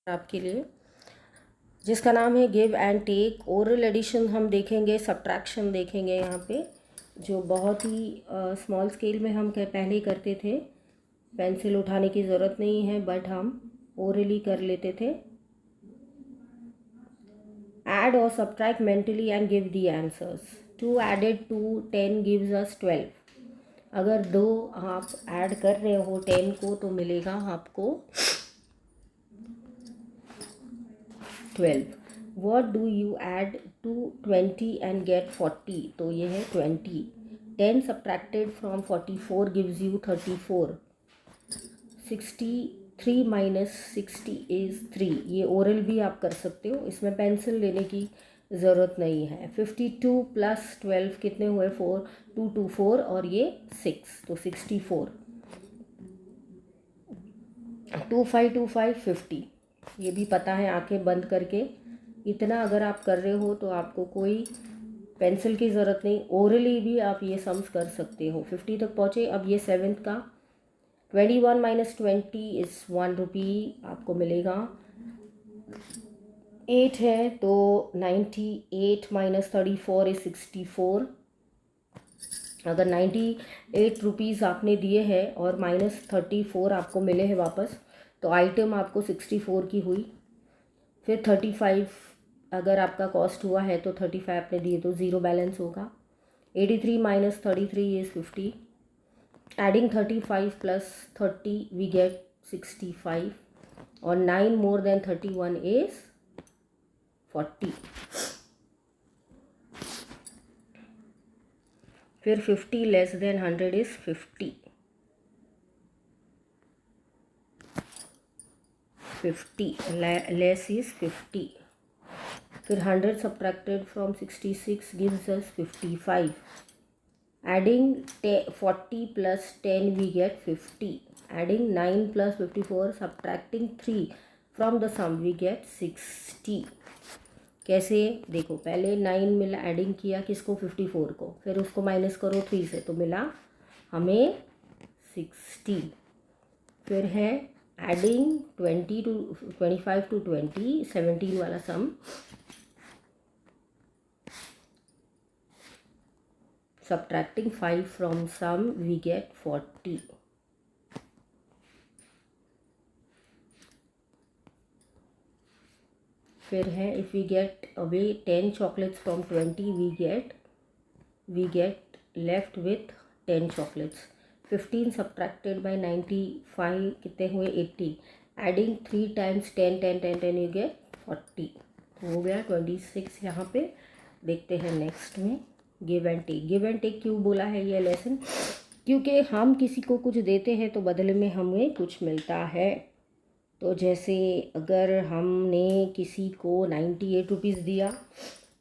आपके लिए, जिसका नाम है give and take. Oral addition हम देखेंगे, सब्ट्रैक्शन देखेंगे यहाँ पे, जो बहुत ही स्मॉल स्केल में हम पहले करते थे। पेंसिल उठाने की ज़रूरत नहीं है, बट हम ओरली कर लेते थे। ऐड और subtract mentally and give the answers. 2 added to 10 gives us 12। अगर 2 आप ऐड कर रहे हो 10 को तो मिलेगा आपको 12। What do you add to 20 and get 40? तो ये है 20। 10 subtracted from 44 gives you 34। 63 minus 60 is 3। ये ओरल भी आप कर सकते हो, इसमें पेंसिल लेने की ज़रूरत नहीं है। 52 प्लस 12 कितने हुए? 4। 2 2 4 और ये 6, तो 64। 2 5 2 5 50। ये भी पता है आंखें बंद करके। इतना अगर आप कर रहे हो तो आपको कोई पेंसिल की ज़रूरत नहीं, ओरली भी आप ये सम्स कर सकते हो। 50 तक पहुँचे। अब ये 7th का 21 माइनस 20 इज़ 1 रुपी आपको मिलेगा। 8 है तो 98 माइनस 34 इज़ 64। अगर 98 रुपीज़ आपने दिए हैं और माइनस 34 आपको मिले हैं वापस, तो आइटम आपको 64 की हुई। फिर 35 अगर आपका कॉस्ट हुआ है तो 35 आपने दिए तो ज़ीरो बैलेंस होगा। 83 minus 33 is 50। Adding 35 plus 30 we get 65 और 9 मोर देन 31 इज़ 40। फिर 50 less than 100 is 50। 50 less is 50। फिर 100 subtracted from 66 gives us 55. Adding 40 plus 10 we get 50. Adding 9 plus 54, subtracting 3 from the sum we get 60. कैसे? देखो, पहले 9 मिला, adding किया किसको? 54 को, फिर उसको माइनस करो 3 से तो मिला हमें 60। फिर है एडिंग 25 टू 20, 17 वाला सम। Subtracting 5 from sum we get 40। फिर है if we get away 10 chocolates from 20 we get left with 10 chocolates। 15 subtracted by 95 कितने हुए? 80। Adding 3 times 10 10 10 10 you get 40। हो गया 26। यहाँ पे देखते हैं नेक्स्ट में give and take. Give and take क्यों बोला है ये लेसन? क्योंकि हम किसी को कुछ देते हैं तो बदले में हमें कुछ मिलता है। तो जैसे अगर हमने किसी को 98 रुपीज़ दिया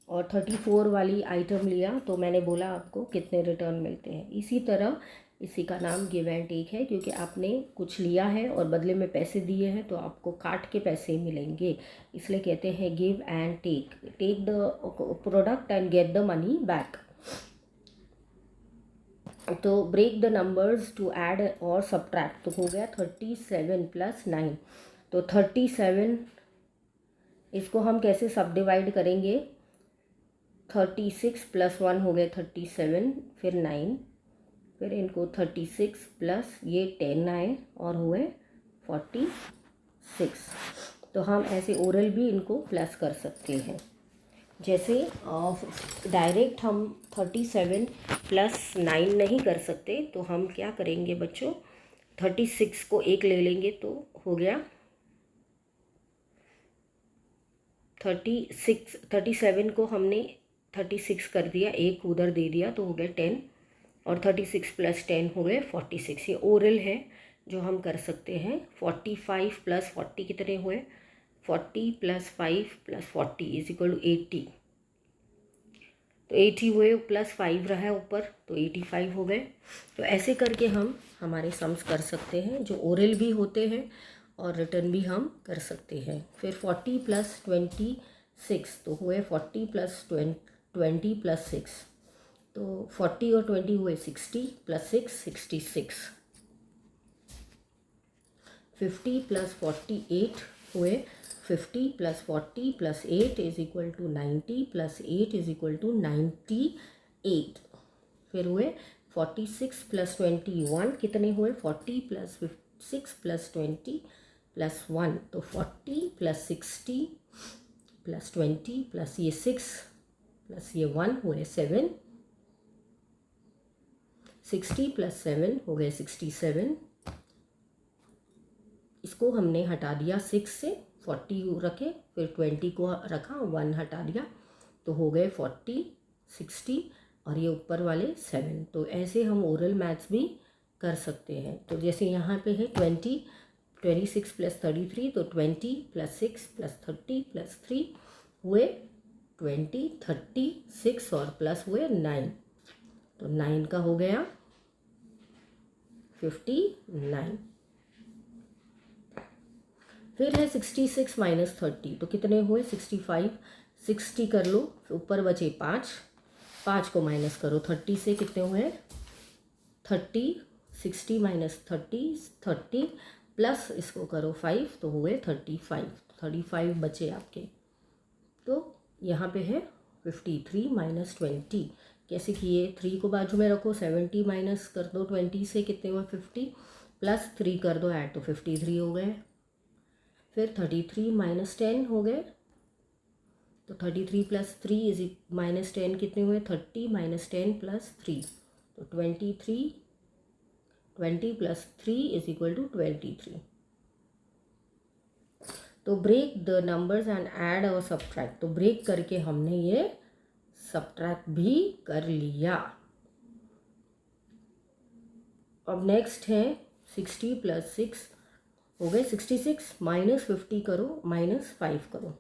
और 34 वाली आइटम लिया तो मैंने बोला आपको कितने रिटर्न मिलते हैं। इसी तरह इसी का नाम गिव एंड टेक है, क्योंकि आपने कुछ लिया है और बदले में पैसे दिए हैं तो आपको काट के पैसे मिलेंगे, इसलिए कहते हैं give and take. Take the product and get the money back. तो break the numbers to add और सब्ट्रैक्ट। तो हो गया 37 प्लस 9, तो 37 इसको हम कैसे सब डिवाइड करेंगे? 36 प्लस 1 हो गए 37, फिर 9, फिर इनको 36 प्लस ये 10 आए और हुए 46। तो हम ऐसे ओरल भी इनको प्लस कर सकते हैं। जैसे डायरेक्ट हम 37 प्लस 9 नहीं कर सकते, तो हम क्या करेंगे बच्चों? 36 को एक ले लेंगे तो हो गया 36। 37 को हमने 36 कर दिया, एक उधर दे दिया तो हो गया 10, और 36 प्लस 10 हो गए 46। ये ओरल है जो हम कर सकते हैं। 45 प्लस 40 कितने हुए? 40 plus 5 plus 40 is equal to 80। तो 80 हुए, प्लस 5 रहा है ऊपर तो 85 हो गए। तो ऐसे करके हम हमारे सम्स कर सकते हैं, जो ओरल भी होते हैं और रिटर्न भी हम कर सकते हैं। फिर 40 प्लस 26 तो हुए 40 प्लस 20 प्लस 6, तो 40 और 20 हुए 60 प्लस 6 66। 50 प्लस 48 हुए 50 plus 40 plus 8 is equal to 90 plus 8 is equal to 98। फिर हुए 46 प्लस 21 कितने हुए 40 प्लस 6 प्लस 20 प्लस 1, तो 40 प्लस 60 प्लस 20 प्लस ये 6 प्लस ये 1 हुए 7, 60 प्लस 7 हो गए 67। इसको हमने हटा दिया 6 से, 40 रखे, फिर 20 को रखा, 1 हटा दिया, तो हो गए 40, 60 और ये ऊपर वाले 7। तो ऐसे हम ओरल मैथ्स भी कर सकते हैं। तो जैसे यहाँ पे है 26 प्लस 33, तो 20 प्लस 6 प्लस 30 प्लस 3 हुए 20, 36 और प्लस हुए 9, तो 9 का हो गया 59। फिर है 66 माइनस 30, तो कितने हुए 65, 60 कर लो, ऊपर बचे 5, 5 को माइनस करो 30 से, कितने हुए 30, 60 माइनस 30, 30 प्लस इसको करो 5, तो हुए 35, 35 बचे आपके। तो यहाँ पे है 53 माइनस 20, कैसे किए, 3 को बाजू में रखो, 70 माइनस कर दो 20 से, कितने हुए 50 प्लस 3 कर दो ऐड, तो 53 हो गए। फिर 33 माइनस 10 हो गए, तो 33 प्लस 3 इज माइनस 10 कितने हुए 30 माइनस 10 प्लस 3, तो 23, 20 प्लस 3 इज इक्वल टू 23। तो break the numbers and add और सब्ट्रैक्ट, तो ब्रेक करके हमने ये सब्ट्रैक्ट भी कर लिया। अब नेक्स्ट है 60 प्लस 6 हो गए 66, माइनस 50 करो, माइनस 5 करो,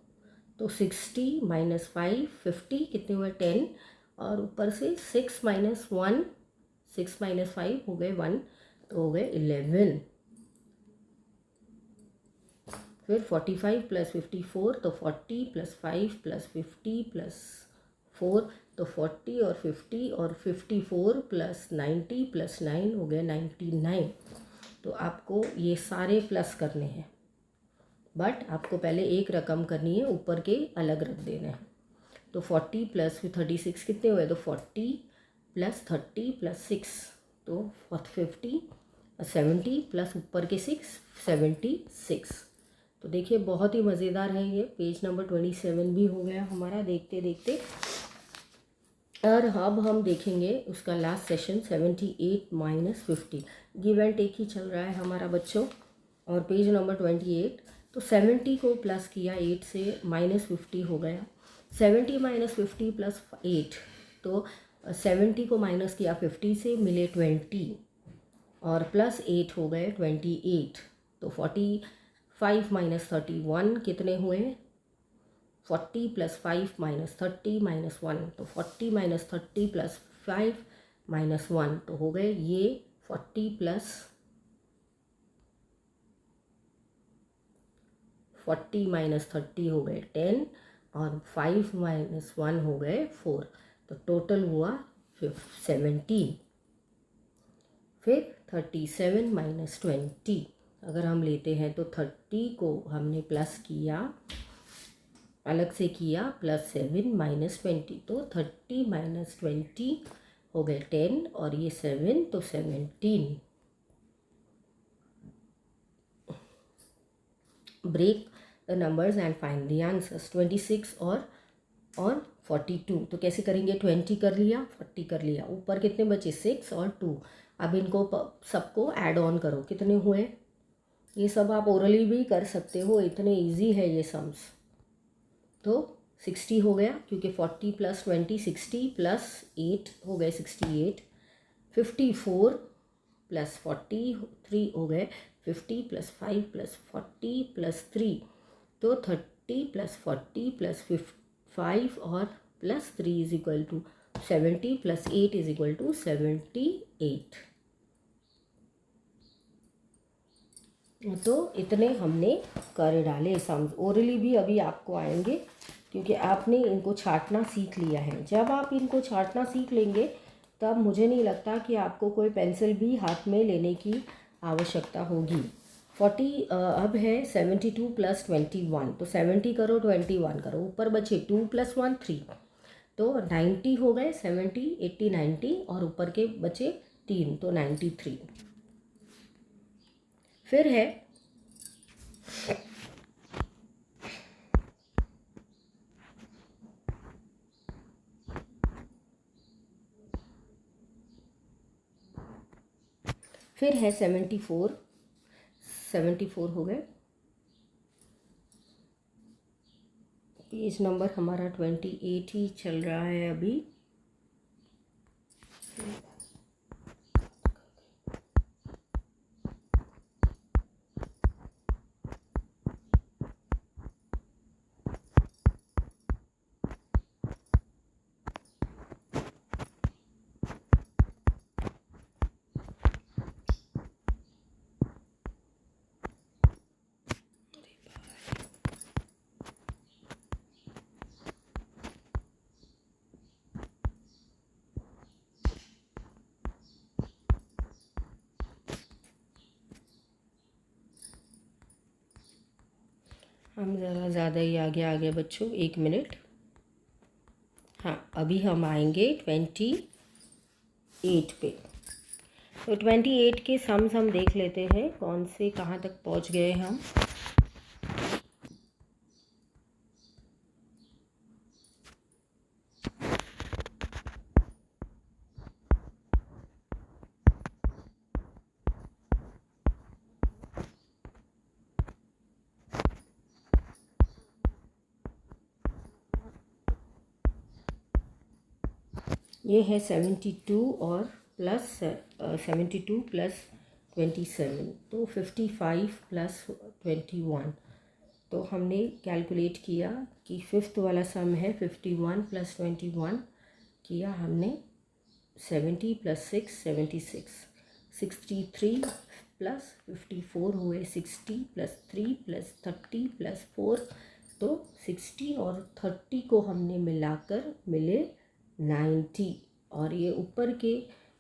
तो 60 माइनस 5 50 कितने हुए 10, और ऊपर से 6 माइनस 1 6 माइनस 5 हो गए 1, तो हो गए 11। फिर 45 प्लस 54, तो 40 प्लस 5 प्लस 50 प्लस 4, तो 40 और 50 और 54 प्लस 90 प्लस 9 हो गए 99। तो आपको ये सारे प्लस करने हैं, बट आपको पहले एक रकम करनी है, ऊपर के अलग रख देना है। तो 40 प्लस 36 कितने हुए, तो 40 प्लस 30 प्लस 6, तो 50 70 प्लस ऊपर के 6 76। तो देखिए बहुत ही मज़ेदार है ये। पेज नंबर 27 भी हो गया हमारा देखते देखते। और अब हम देखेंगे उसका लास्ट सेशन 78 माइनस 50। गिव एंड टेक ही चल रहा है हमारा बच्चों। और पेज नंबर 28, तो 70 को प्लस किया 8 से, माइनस 50 हो गया। 70 माइनस 50 प्लस 8, तो 70 को माइनस किया 50 से, मिले 20 और प्लस 8 हो गए 28। तो 45 माइनस 31 कितने हुए 40 प्लस 5 माइनस 30 माइनस 1, तो 40 माइनस 30 प्लस 5 माइनस 1, तो हो गए ये 40 प्लस 40 माइनस 30 हो गए 10 और 5 माइनस 1 हो गए 4, तो टोटल हुआ 17। फिर 37 माइनस 20 अगर हम लेते हैं, तो 30 को हमने प्लस किया, अलग से किया, प्लस 7 माइनस 20, तो 30 माइनस 20 हो गए 10 और ये 7, तो 17। Break the numbers and find the answers. 26 और 42, तो कैसे करेंगे, 20 कर लिया, 40 कर लिया, ऊपर कितने बचे 6 और 2। अब इनको सबको ऐड ऑन करो, कितने हुए, ये सब आप ओरली भी कर सकते हो, इतने इजी है ये सम्स। तो 60 हो गया, क्योंकि 40 प्लस 20 60 प्लस 8 हो गए 68। 54 प्लस 43 हो गए 50 प्लस 5 प्लस 40 प्लस 3, तो 30 प्लस 40 प्लस 5 और plus 3 is equal to 70 plus 8 is equal to 78। तो इतने हमने कर डाले सम्स। ओरली भी अभी आपको आएंगे, क्योंकि आपने इनको छांटना सीख लिया है। जब आप इनको छांटना सीख लेंगे, तब मुझे नहीं लगता कि आपको कोई पेंसिल भी हाथ में लेने की आवश्यकता होगी। 40 अब है 72 प्लस 21, तो 70 करो 21 करो, ऊपर बचे 2 + 1 3, तो 90 हो गए, 70 80 90 और ऊपर के बचे 3, तो 93। फिर है फिर है 74 हो गए। पेज नंबर हमारा 28 ही चल रहा है अभी। हम ज़रा ज़्यादा ही आगे आ गए बच्चों, 1 मिनट। हाँ, अभी हम आएंगे 28 पे। तो 28 के सम्स हम देख लेते हैं कौन से कहाँ तक पहुँच गए हम। ये है 72 और प्लस 72 + 27, तो 55 + 21। तो हमने कैलकुलेट किया कि फिफ्थ वाला सम है 51 + 21 किया हमने, 70 + 6 76, 63 + 54 हुए 60 + 3 + 30 + 4, तो 60 और 30 को हमने मिलाकर मिले 90, और ये ऊपर के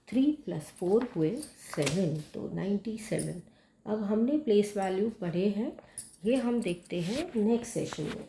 3 + 4 हुए 7, तो 97। अब हमने प्लेस वैल्यू पढ़े हैं, ये हम देखते हैं नेक्स्ट सेशन में।